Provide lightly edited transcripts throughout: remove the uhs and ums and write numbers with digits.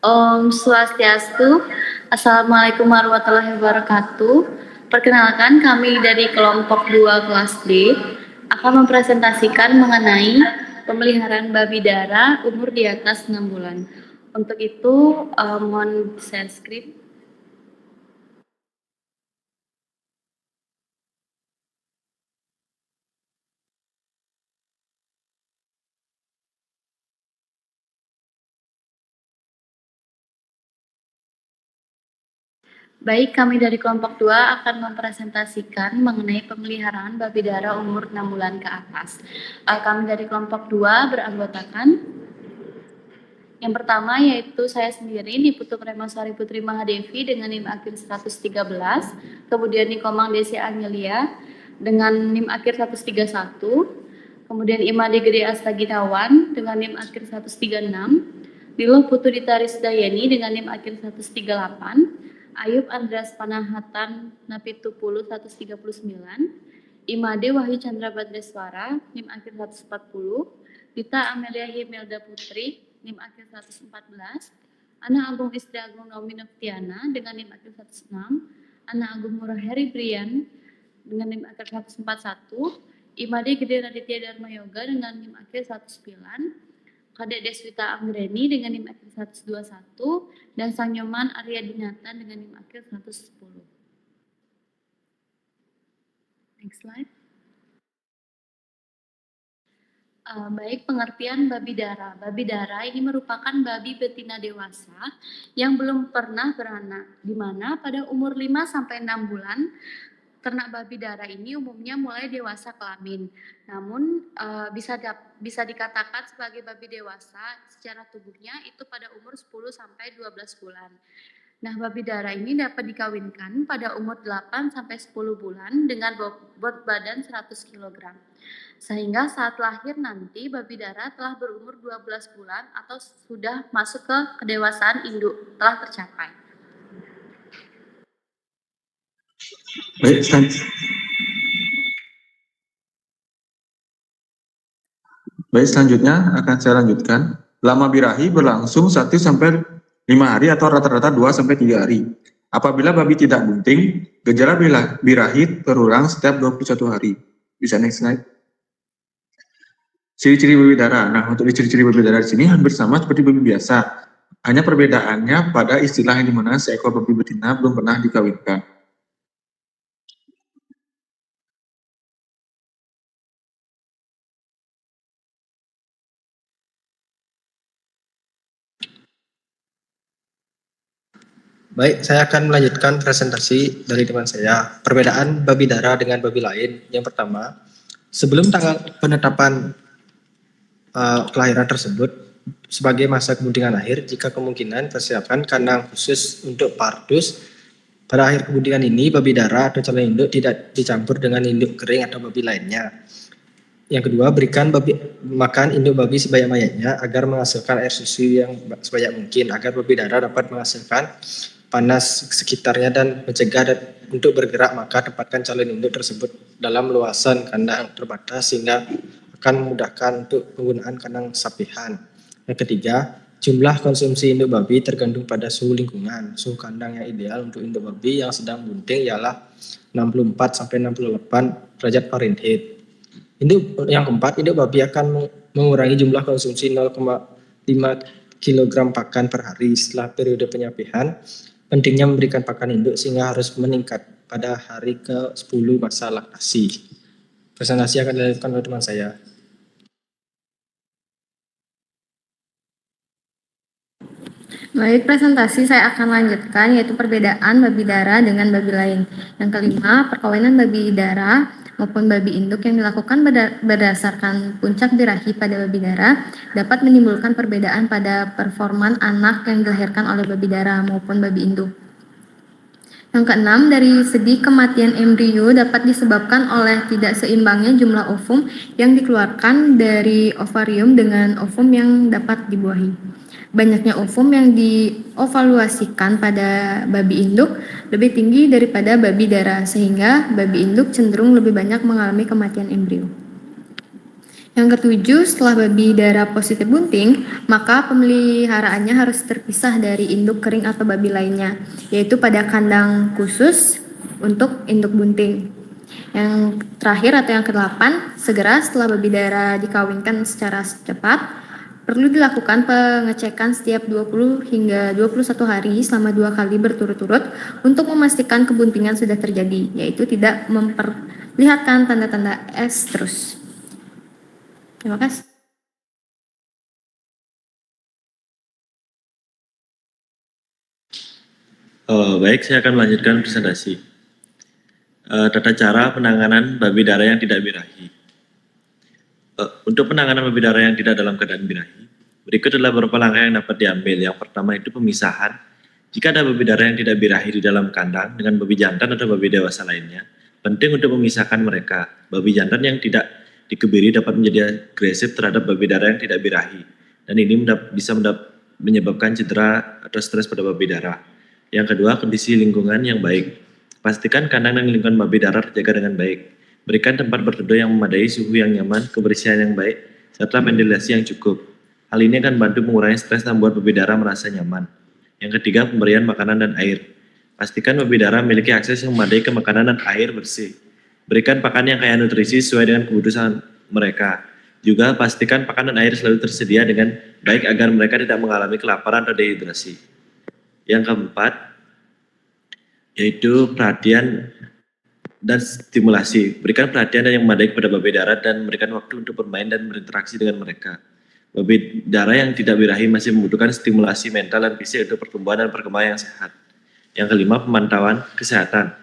Om Swastiastu. Assalamualaikum warahmatullahi wabarakatuh. Perkenalkan, kami dari kelompok 2 kelas D akan mempresentasikan mengenai pemeliharaan babi dara umur di atas 6 bulan. Untuk itu, mohon share screen. Baik, kami dari kelompok 2 akan mempresentasikan mengenai pemeliharaan babi dara umur 6 bulan ke atas. Kami dari kelompok 2 beranggotakan yang pertama yaitu saya sendiri, Niputu Premasari Putri Mahadevi dengan NIM akhir 113, kemudian Nikomang Desi Angelia dengan NIM akhir 131, kemudian Imade Gede Astaginawan dengan NIM akhir 136, Diloh Putu Ditaris Dayani dengan NIM akhir 138, Ayub Andreas Panahatan Napitupulu 139, Imade Wahyu Chandra Badreswara NIM akhir 140, Dita Amelia Himelda Putri NIM akhir 114, Ana Agung Istri Agung Naomi Noftiana dengan NIM akhir 106, Ana Agung Murah Heri Brian dengan NIM akhir 141, Imade Gede Raditya Dharma Yoga dengan NIM akhir 109, Kadek Deswita Anggreni dengan NIM akhir 121, dan Sang Nyoman Arya Dinata dengan NIM akhir 110. Next slide. Baik, pengertian babi dara. Babi dara ini merupakan babi betina dewasa yang belum pernah beranak, di mana pada umur 5-6 bulan ternak babi dara ini umumnya mulai dewasa kelamin. Namun bisa dikatakan sebagai babi dewasa secara tubuhnya itu pada umur 10-12 bulan. Nah, babi dara ini dapat dikawinkan pada umur 8-10 bulan dengan bobot badan 100 kg. Sehingga saat lahir nanti babi dara telah berumur 12 bulan atau sudah masuk ke kedewasaan induk, telah tercapai. Baik, selanjutnya akan saya lanjutkan. Lama birahi berlangsung 1-5 hari atau rata-rata 2-3 hari. Apabila babi tidak bunting, gejala birahi berulang setiap 21 hari. Bisa next slide. Ciri-ciri babi dara. Nah, untuk ciri-ciri babi dara di sini hampir sama seperti babi biasa. Hanya perbedaannya pada istilah yang dimana seekor babi betina belum pernah dikawinkan. Baik, saya akan melanjutkan presentasi dari teman saya. Perbedaan babi dara dengan babi lain. Yang pertama, sebelum tanggal penetapan kelahiran tersebut sebagai masa kebuntingan akhir, jika kemungkinan persiapkan kandang khusus untuk pardus. Pada akhir kebuntingan ini, babi dara atau calon induk tidak dicampur dengan induk kering atau babi lainnya. Yang kedua, berikan makan induk babi sebanyak-banyaknya agar menghasilkan air susu yang sebanyak mungkin, agar babi dara dapat menghasilkan panas sekitarnya dan mencegah untuk bergerak. Maka tempatkan calon induk tersebut dalam luasan kandang terbatas sehingga akan memudahkan untuk penggunaan kandang sapihan. Yang ketiga, jumlah konsumsi induk babi tergantung pada suhu lingkungan. Suhu kandang yang ideal untuk induk babi yang sedang bunting ialah 64-68 derajat Fahrenheit. Yang keempat, induk babi akan mengurangi jumlah konsumsi 0,5 kg pakan per hari setelah periode penyapihan. Pentingnya memberikan pakan induk sehingga harus meningkat pada hari ke-10 masa laktasi. Presentasi akan dilanjutkan oleh teman saya. Baik, presentasi saya akan lanjutkan yaitu perbedaan babi dara dengan babi lain. Yang kelima, perkawinan babi dara maupun babi induk yang dilakukan berdasarkan puncak birahi pada babi dara dapat menimbulkan perbedaan pada performan anak yang dilahirkan oleh babi dara maupun babi induk. Yang keenam, dari segi kematian embrio dapat disebabkan oleh tidak seimbangnya jumlah ovum yang dikeluarkan dari ovarium dengan ovum yang dapat dibuahi. Banyaknya ovum yang diovaluasikan pada babi induk lebih tinggi daripada babi dara, sehingga babi induk cenderung lebih banyak mengalami kematian embrio. Yang ketujuh, setelah babi darah positif bunting, maka pemeliharaannya harus terpisah dari induk kering atau babi lainnya, yaitu pada kandang khusus untuk induk bunting. Yang terakhir atau yang kedelapan, segera setelah babi darah dikawinkan secara cepat, perlu dilakukan pengecekan setiap 20 hingga 21 hari selama 2 kali berturut-turut untuk memastikan kebuntingan sudah terjadi, yaitu tidak memperlihatkan tanda-tanda estrus. Terima kasih. Baik, saya akan melanjutkan presentasi. Tata cara penanganan babi darah yang tidak birahi. Untuk penanganan babi darah yang tidak dalam keadaan birahi, berikut adalah beberapa langkah yang dapat diambil. Yang pertama itu pemisahan. Jika ada babi darah yang tidak birahi di dalam kandang dengan babi jantan atau babi dewasa lainnya, penting untuk memisahkan mereka. Babi jantan yang tidak dikebiri dapat menjadi agresif terhadap babi darah yang tidak birahi, dan ini bisa menyebabkan cedera atau stres pada babi darah. Yang kedua, kondisi lingkungan yang baik. Pastikan kandang dan lingkungan babi darah terjaga dengan baik. Berikan tempat berteduh yang memadai, suhu yang nyaman, kebersihan yang baik, serta ventilasi yang cukup. Hal ini akan bantu mengurangi stres dan membuat babi darah merasa nyaman. Yang ketiga, pemberian makanan dan air. Pastikan babi darah memiliki akses yang memadai ke makanan dan air bersih. Berikan pakan yang kaya nutrisi sesuai dengan kebutuhan mereka. Juga pastikan pakan dan air selalu tersedia dengan baik agar mereka tidak mengalami kelaparan atau dehidrasi. Yang keempat, yaitu perhatian dan stimulasi. Berikan perhatian yang memadai kepada babi darah dan memberikan waktu untuk bermain dan berinteraksi dengan mereka. Babi darah yang tidak birahi masih membutuhkan stimulasi mental dan fisik untuk pertumbuhan dan perkembangan yang sehat. Yang kelima, pemantauan kesehatan.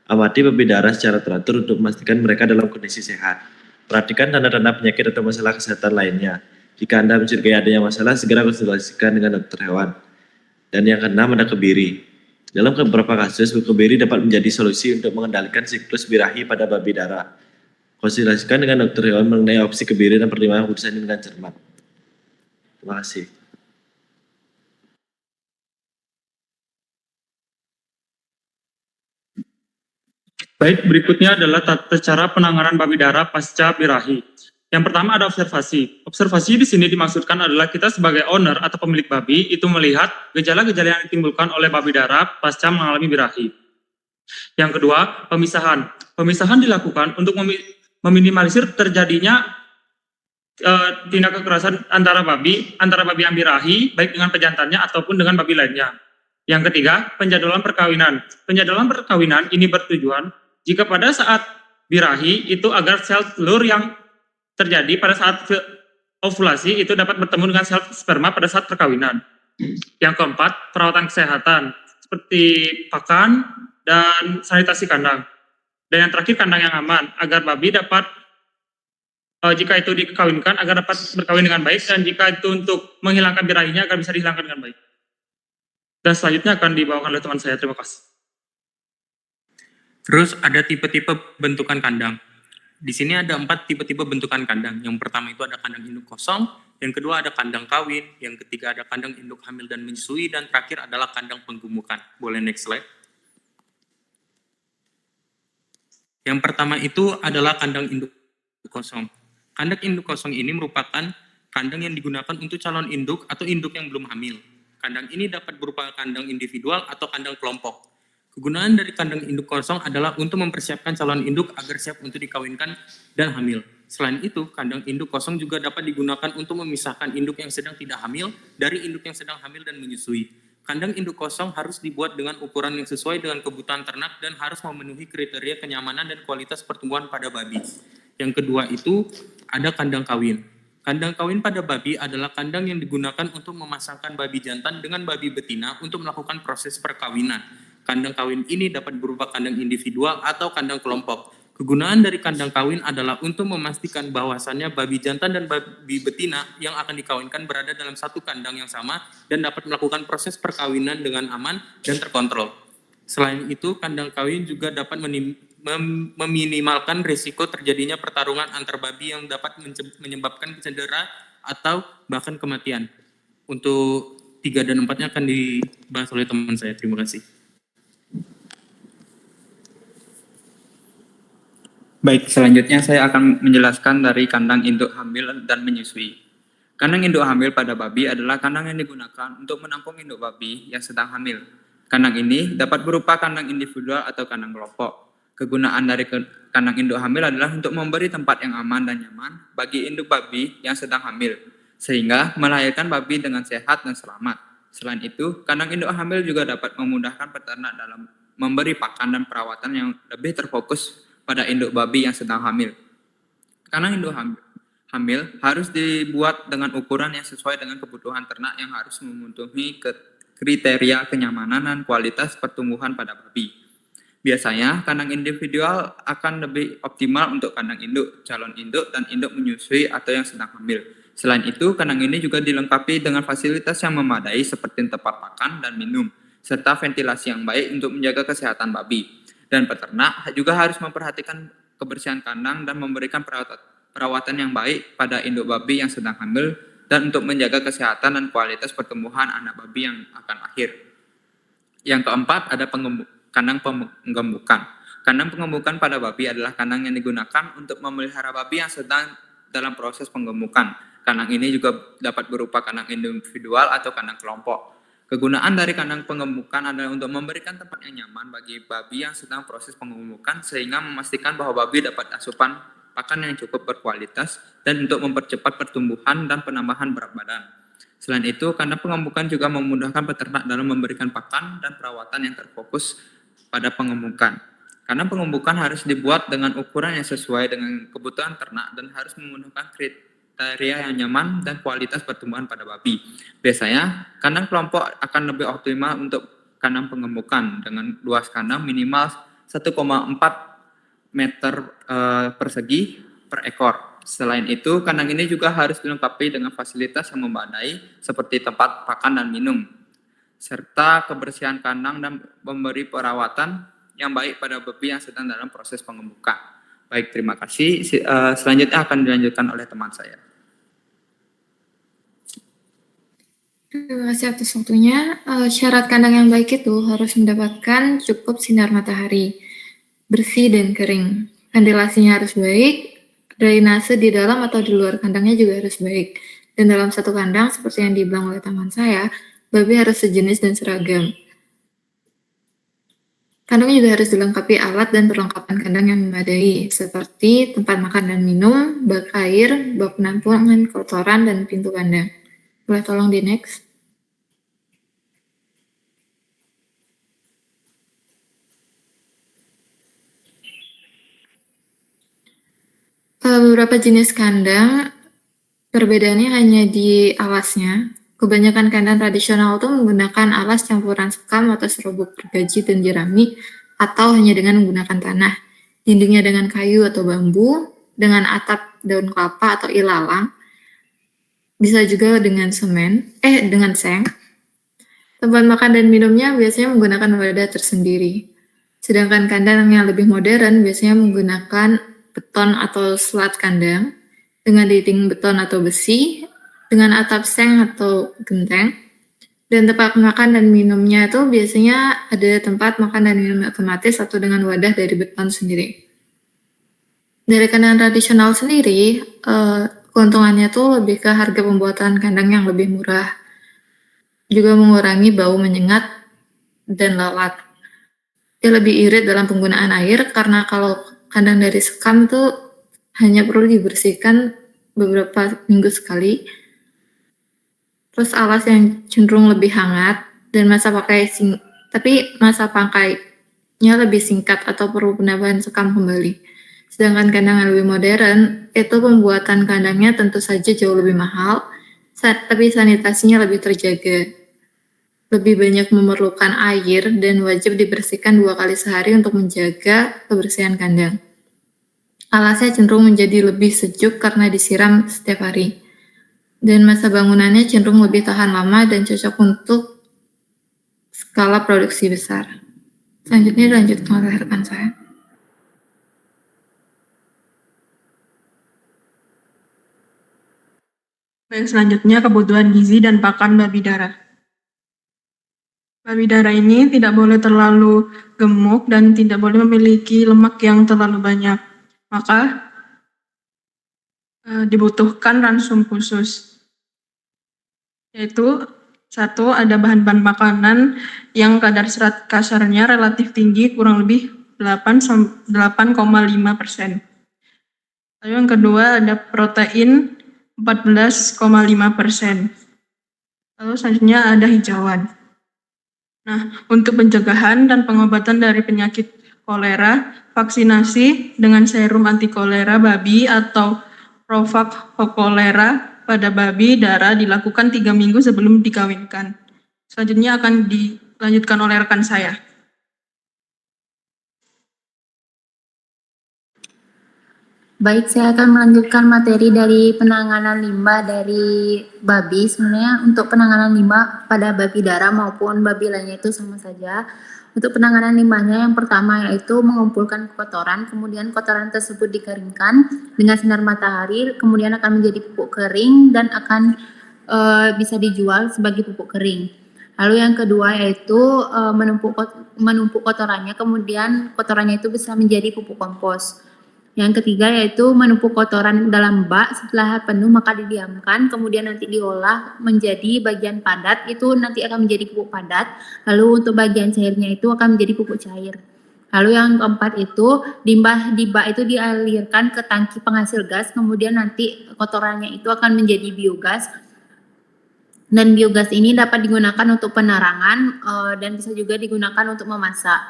Amati babi darah secara teratur untuk memastikan mereka dalam kondisi sehat. Perhatikan tanda-tanda penyakit atau masalah kesehatan lainnya. Jika Anda mencurigai adanya masalah, segera konsultasikan dengan dokter hewan. Dan yang keenam, ada kebiri. Dalam beberapa kasus, kebiri dapat menjadi solusi untuk mengendalikan siklus birahi pada babi darah. Konsultasikan dengan dokter hewan mengenai opsi kebiri dan pertimbangan keputusan ini dengan cermat. Terima kasih. Baik, berikutnya adalah tata cara penanganan babi darah pasca birahi. Yang pertama ada observasi. Observasi di sini dimaksudkan adalah kita sebagai owner atau pemilik babi itu melihat gejala-gejala yang ditimbulkan oleh babi darah pasca mengalami birahi. Yang kedua, pemisahan. Pemisahan dilakukan untuk meminimalisir terjadinya tindak kekerasan antara babi yang birahi, baik dengan pejantannya ataupun dengan babi lainnya. Yang ketiga, penjadwalan perkawinan. Penjadwalan perkawinan ini bertujuan jika pada saat birahi itu agar sel telur yang terjadi pada saat ovulasi itu dapat bertemu dengan sel sperma pada saat perkawinan. Yang keempat, perawatan kesehatan seperti pakan dan sanitasi kandang. Dan yang terakhir, kandang yang aman agar babi dapat jika itu dikawinkan agar dapat berkawin dengan baik, dan jika itu untuk menghilangkan birahinya agar bisa dihilangkan dengan baik. Dan selanjutnya akan dibawakan oleh teman saya. Terima kasih. Terus ada tipe-tipe bentukan kandang. Di sini ada 4 tipe-tipe bentukan kandang. Yang pertama itu ada kandang induk kosong, yang kedua ada kandang kawin, yang ketiga ada kandang induk hamil dan menyusui, dan terakhir adalah kandang penggemukan. Boleh next slide. Yang pertama itu adalah kandang induk kosong. Kandang induk kosong ini merupakan kandang yang digunakan untuk calon induk atau induk yang belum hamil. Kandang ini dapat berupa kandang individual atau kandang kelompok. Kegunaan dari kandang induk kosong adalah untuk mempersiapkan calon induk agar siap untuk dikawinkan dan hamil. Selain itu, kandang induk kosong juga dapat digunakan untuk memisahkan induk yang sedang tidak hamil dari induk yang sedang hamil dan menyusui. Kandang induk kosong harus dibuat dengan ukuran yang sesuai dengan kebutuhan ternak dan harus memenuhi kriteria kenyamanan dan kualitas pertumbuhan pada babi. Yang kedua itu ada kandang kawin. Kandang kawin pada babi adalah kandang yang digunakan untuk memasangkan babi jantan dengan babi betina untuk melakukan proses perkawinan. Kandang kawin ini dapat berupa kandang individual atau kandang kelompok. Kegunaan dari kandang kawin adalah untuk memastikan bahwasannya babi jantan dan babi betina yang akan dikawinkan berada dalam satu kandang yang sama dan dapat melakukan proses perkawinan dengan aman dan terkontrol. Selain itu, kandang kawin juga dapat meminimalkan risiko terjadinya pertarungan antar babi yang dapat menyebabkan cedera atau bahkan kematian. Untuk 3 dan 4-nya akan dibahas oleh teman saya. Terima kasih. Baik, selanjutnya saya akan menjelaskan dari kandang induk hamil dan menyusui. Kandang induk hamil pada babi adalah kandang yang digunakan untuk menampung induk babi yang sedang hamil. Kandang ini dapat berupa kandang individual atau kandang kelompok. Kegunaan dari kandang induk hamil adalah untuk memberi tempat yang aman dan nyaman bagi induk babi yang sedang hamil, sehingga melahirkan babi dengan sehat dan selamat. Selain itu, kandang induk hamil juga dapat memudahkan peternak dalam memberi pakan dan perawatan yang lebih terfokus pada induk babi yang sedang hamil. Kandang induk hamil harus dibuat dengan ukuran yang sesuai dengan kebutuhan ternak yang harus memenuhi kriteria kenyamanan dan kualitas pertumbuhan pada babi. Biasanya, kandang individual akan lebih optimal untuk kandang induk, calon induk, dan induk menyusui atau yang sedang hamil. Selain itu, kandang ini juga dilengkapi dengan fasilitas yang memadai seperti tempat makan dan minum, serta ventilasi yang baik untuk menjaga kesehatan babi. Dan peternak juga harus memperhatikan kebersihan kandang dan memberikan perawatan yang baik pada induk babi yang sedang hamil dan untuk menjaga kesehatan dan kualitas pertumbuhan anak babi yang akan lahir. Yang keempat ada kandang penggembukan. Kandang penggembukan pada babi adalah kandang yang digunakan untuk memelihara babi yang sedang dalam proses penggembukan. Kandang ini juga dapat berupa kandang individual atau kandang kelompok. Kegunaan dari kandang penggembukan adalah untuk memberikan tempat yang nyaman bagi babi yang sedang proses penggembukan sehingga memastikan bahwa babi dapat asupan pakan yang cukup berkualitas dan untuk mempercepat pertumbuhan dan penambahan berat badan. Selain itu, kandang penggembukan juga memudahkan peternak dalam memberikan pakan dan perawatan yang terfokus pada penggembukan. Kandang penggembukan harus dibuat dengan ukuran yang sesuai dengan kebutuhan ternak dan harus memudahkan kriteria yang nyaman dan kualitas pertumbuhan pada babi. Biasanya, kandang kelompok akan lebih optimal untuk kandang penggembukan dengan luas kandang minimal 1,4 meter persegi per ekor. Selain itu, kandang ini juga harus dilengkapi dengan fasilitas yang memadai seperti tempat pakan dan minum, serta kebersihan kandang dan memberi perawatan yang baik pada babi yang sedang dalam proses penggembukan. Baik, terima kasih. Selanjutnya akan dilanjutkan oleh teman saya. Terima kasih atas waktunya. Syarat kandang yang baik itu harus mendapatkan cukup sinar matahari, bersih dan kering. Ventilasinya harus baik, drainase di dalam atau di luar kandangnya juga harus baik. Dan dalam satu kandang, seperti yang dibilang oleh teman saya, babi harus sejenis dan seragam. Kandang juga harus dilengkapi alat dan perlengkapan kandang yang memadai, seperti tempat makan dan minum, bak air, bak penampungan kotoran, dan pintu kandang. Boleh tolong di next? Beberapa jenis kandang, perbedaannya hanya di alasnya. Kebanyakan kandang tradisional itu menggunakan alas campuran sekam atau serobok gergaji dan jerami, atau hanya dengan menggunakan tanah. Dindingnya dengan kayu atau bambu, dengan atap daun kelapa atau ilalang, bisa juga dengan dengan seng. Tempat makan dan minumnya biasanya menggunakan wadah tersendiri. Sedangkan kandang yang lebih modern biasanya menggunakan beton atau slat kandang, dengan dinding beton atau besi, dengan atap seng atau genteng, dan tempat makan dan minumnya itu biasanya ada tempat makan dan minum otomatis atau dengan wadah dari beton sendiri. Dari kandang tradisional sendiri, keuntungannya tuh lebih ke harga pembuatan kandang yang lebih murah, juga mengurangi bau menyengat dan lalat. Dia lebih irit dalam penggunaan air karena kalau kandang dari sekam tuh hanya perlu dibersihkan beberapa minggu sekali. Terus alas yang cenderung lebih hangat dan masa pakainya lebih singkat atau perlu penambahan sekam kembali. Sedangkan kandang yang lebih modern, itu pembuatan kandangnya tentu saja jauh lebih mahal, tapi sanitasinya lebih terjaga. Lebih banyak memerlukan air dan wajib dibersihkan 2 kali sehari untuk menjaga kebersihan kandang. Alasnya cenderung menjadi lebih sejuk karena disiram setiap hari. Dan masa bangunannya cenderung lebih tahan lama dan cocok untuk skala produksi besar. Selanjutnya dilanjutkan oleh rekan saya. Baik, selanjutnya kebutuhan gizi dan pakan babi darah. Babi darah ini tidak boleh terlalu gemuk dan tidak boleh memiliki lemak yang terlalu banyak. maka dibutuhkan ransum khusus, yaitu satu, ada bahan-bahan makanan yang kadar serat kasarnya relatif tinggi, kurang lebih 8,5%. Lalu yang kedua ada protein 14,5%. Lalu selanjutnya ada hijauan. Nah, untuk pencegahan dan pengobatan dari penyakit kolera, vaksinasi dengan serum anti kolera babi atau Rovac Hokolera pada babi darah dilakukan 3 minggu sebelum dikawinkan. Selanjutnya akan dilanjutkan oleh rekan saya. Baik, saya akan melanjutkan materi dari penanganan limbah dari babi. Sebenarnya untuk penanganan limbah pada babi darah maupun babi lainnya itu sama saja. Untuk penanganan limbahnya yang pertama yaitu mengumpulkan kotoran, kemudian kotoran tersebut dikeringkan dengan sinar matahari, kemudian akan menjadi pupuk kering dan akan bisa dijual sebagai pupuk kering. Lalu yang kedua yaitu menumpuk kotorannya, kemudian kotorannya itu bisa menjadi pupuk kompos. Yang ketiga yaitu menumpuk kotoran dalam bak, setelah penuh maka didiamkan, kemudian nanti diolah menjadi bagian padat, itu nanti akan menjadi pupuk padat. Lalu untuk bagian cairnya itu akan menjadi pupuk cair. Lalu yang keempat itu limbah di bak itu dialirkan ke tangki penghasil gas, kemudian nanti kotorannya itu akan menjadi biogas. Dan biogas ini dapat digunakan untuk penerangan dan bisa juga digunakan untuk memasak.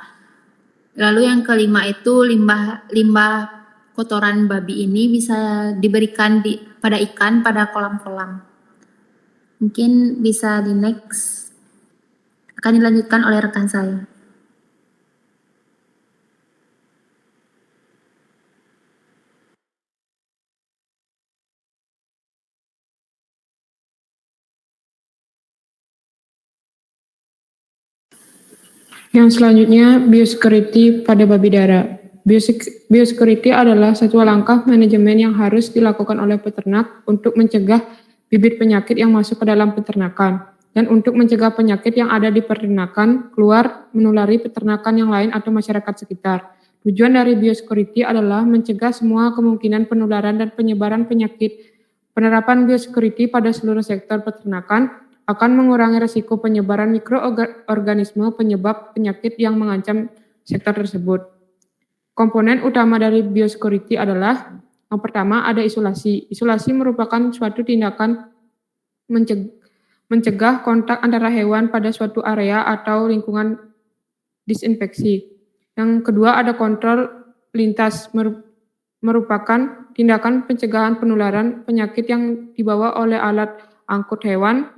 Lalu yang kelima itu limbah kotoran babi ini bisa diberikan pada ikan pada kolam-kolam. Mungkin bisa di next, akan dilanjutkan oleh rekan saya. Yang selanjutnya, biosecurity pada babi darah. Biosecurity adalah satu langkah manajemen yang harus dilakukan oleh peternak untuk mencegah bibit penyakit yang masuk ke dalam peternakan dan untuk mencegah penyakit yang ada di peternakan keluar menulari peternakan yang lain atau masyarakat sekitar. Tujuan dari biosecurity adalah mencegah semua kemungkinan penularan dan penyebaran penyakit. Penerapan biosecurity pada seluruh sektor peternakan akan mengurangi risiko penyebaran mikroorganisme penyebab penyakit yang mengancam sektor tersebut. Komponen utama dari biosecurity adalah yang pertama ada isolasi. Isolasi merupakan suatu tindakan mencegah kontak antara hewan pada suatu area atau lingkungan disinfeksi. Yang kedua ada kontrol lintas, merupakan tindakan pencegahan penularan penyakit yang dibawa oleh alat angkut hewan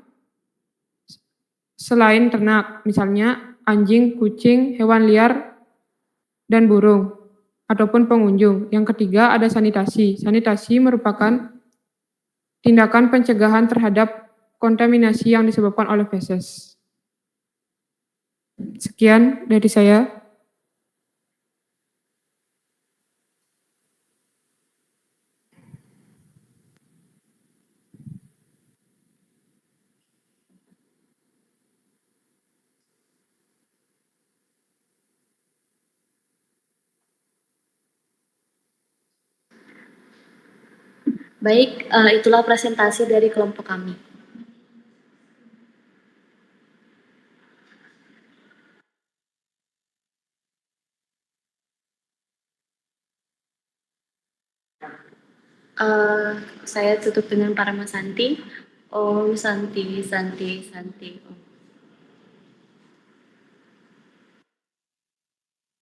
selain ternak, misalnya anjing, kucing, hewan liar, dan burung, ataupun pengunjung. Yang ketiga ada sanitasi. Sanitasi merupakan tindakan pencegahan terhadap kontaminasi yang disebabkan oleh feses. Sekian dari saya. Baik, itulah presentasi dari kelompok kami. Saya tutup dengan Paramasanti. Om Santi, Santi, Santi. Om.